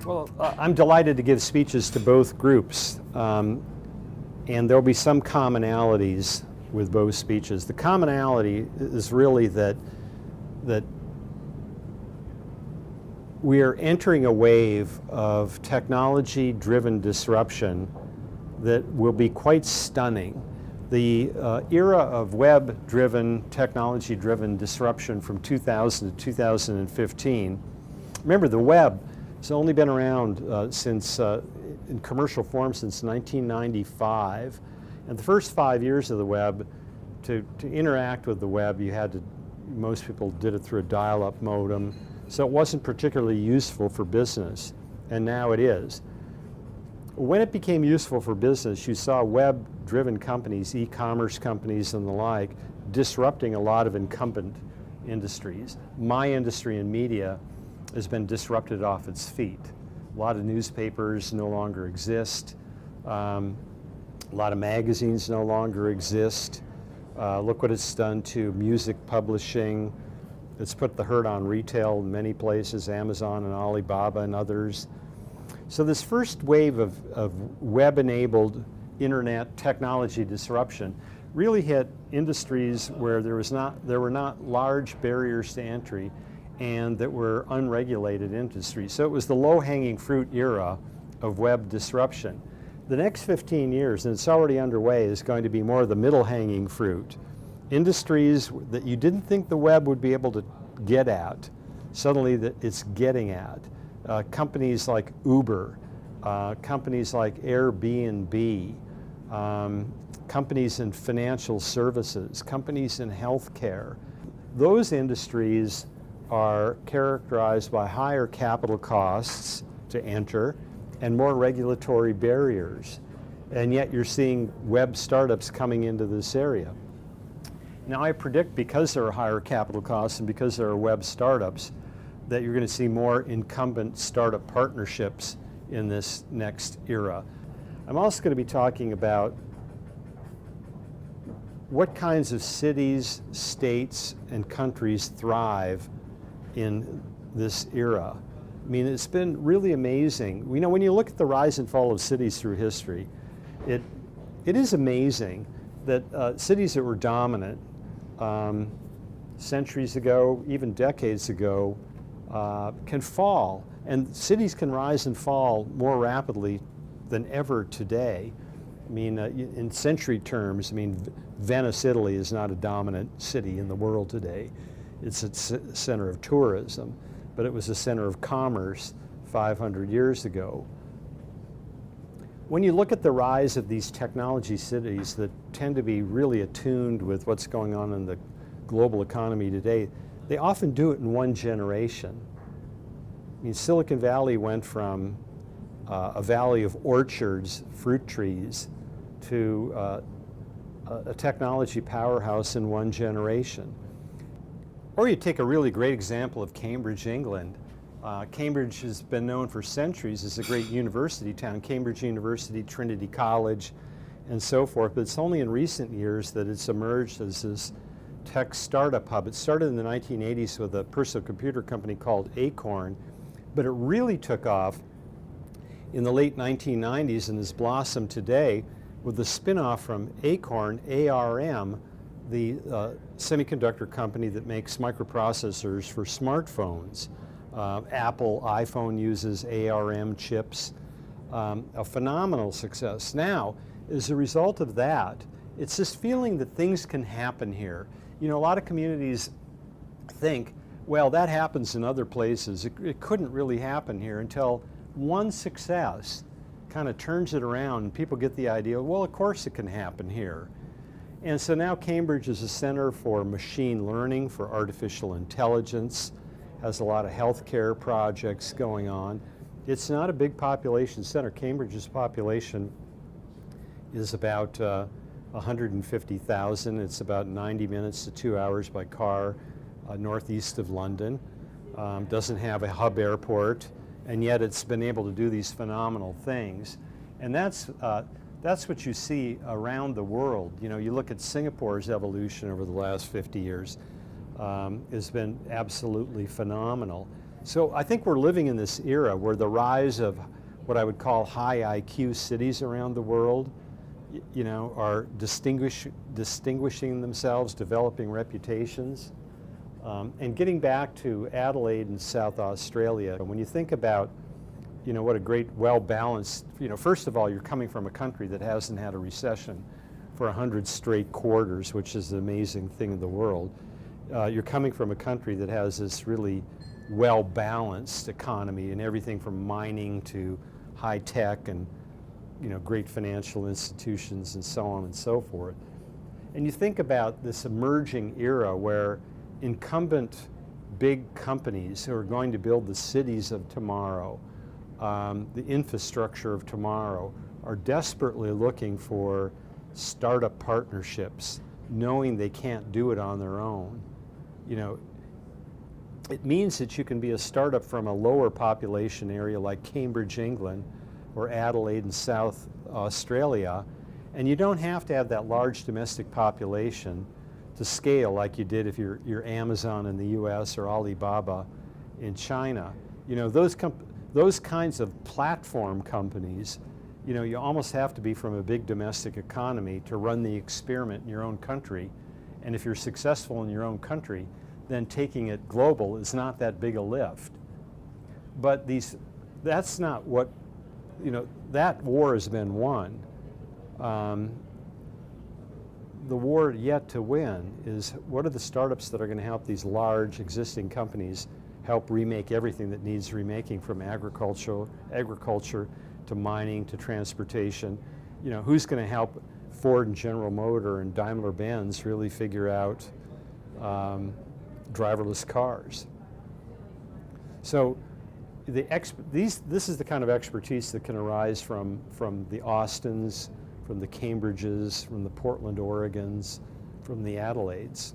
Well, I'm delighted to give speeches to both groups, and there'll be some commonalities with both speeches. The commonality is really that we are entering a wave of technology-driven disruption that will be quite stunning. The era of web-driven, technology-driven disruption from 2000 to 2015, remember the web has only been around in commercial form since 1995. And the first 5 years of the web, to interact with the web, most people did it through a dial-up modem, so it wasn't particularly useful for business, and now it is. When it became useful for business, you saw web-driven companies, e-commerce companies and the like, disrupting a lot of incumbent industries. My industry in media has been disrupted off its feet. A lot of newspapers no longer exist. A lot of magazines no longer exist. Look what it's done to music publishing. It's put the hurt on retail in many places, Amazon and Alibaba and others. So this first wave of web-enabled internet technology disruption really hit industries where there were not large barriers to entry and that were unregulated industries. So it was the low-hanging fruit era of web disruption. The next 15 years, and it's already underway, is going to be more of the middle-hanging fruit. Industries that you didn't think the web would be able to get at, suddenly that it's getting at. Companies like Uber, companies like Airbnb, companies in financial services, companies in healthcare. Those industries are characterized by higher capital costs to enter and more regulatory barriers. And yet you're seeing web startups coming into this area. Now I predict, because there are higher capital costs and because there are web startups, that you're going to see more incumbent startup partnerships in this next era. I'm also going to be talking about what kinds of cities, states, and countries thrive in this era. I mean, it's been really amazing. You know, when you look at the rise and fall of cities through history, it is amazing that cities that were dominant centuries ago, even decades ago, can fall. And cities can rise and fall more rapidly than ever today. I mean, in century terms, I mean, Venice, Italy is not a dominant city in the world today. It's a center of tourism, but it was a center of commerce 500 years ago. When you look at the rise of these technology cities that tend to be really attuned with what's going on in the global economy today, they often do it in one generation. I mean, Silicon Valley went from a valley of orchards, fruit trees, to a technology powerhouse in one generation. Or you take a really great example of Cambridge, England. Cambridge has been known for centuries as a great university town, Cambridge University, Trinity College, and so forth, but it's only in recent years that it's emerged as this tech startup hub. It started in the 1980s with a personal computer company called Acorn, but it really took off in the late 1990s and has blossomed today with the spin-off from Acorn, ARM, the semiconductor company that makes microprocessors for smartphones. Apple iPhone uses ARM chips, a phenomenal success. Now, as a result of that, it's this feeling that things can happen here. You know, a lot of communities think, well, that happens in other places. It couldn't really happen here until one success kind of turns it around and people get the idea, well, of course it can happen here. And so now Cambridge is a center for machine learning, for artificial intelligence, has a lot of healthcare projects going on. It's not a big population center. Cambridge's population is about 150,000. It's about 90 minutes to 2 hours by car northeast of London. Doesn't have a hub airport, and yet it's been able to do these phenomenal things. And that's what you see around the world. You know, you look at Singapore's evolution over the last 50 years, has been absolutely phenomenal. So I think we're living in this era where the rise of what I would call high IQ cities around the world, are distinguishing themselves, developing reputations. And getting back to Adelaide and South Australia, when you think about, what a great, well-balanced, first of all, you're coming from a country that hasn't had a recession for 100 straight quarters, which is the amazing thing in the world. You're coming from a country that has this really well-balanced economy and everything from mining to high tech and great financial institutions and so on and so forth. And you think about this emerging era where incumbent big companies who are going to build the cities of tomorrow, the infrastructure of tomorrow, are desperately looking for startup partnerships, knowing they can't do it on their own. It means that you can be a startup from a lower population area like Cambridge, England, or Adelaide in South Australia, and you don't have to have that large domestic population to scale like you did if you're Amazon in the US or Alibaba in China. Those kinds of platform companies, you almost have to be from a big domestic economy to run the experiment in your own country. And if you're successful in your own country, then taking it global is not that big a lift. But that's not what, that war has been won. The war yet to win is, what are the startups that are going to help these large existing companies help remake everything that needs remaking, from agriculture to mining to transportation? Who's going to help Ford and General Motors and Daimler-Benz really figure out driverless cars? So this is the kind of expertise that can arise from the Austins, from the Cambridges, from the Portland, Oregons, from the Adelaides.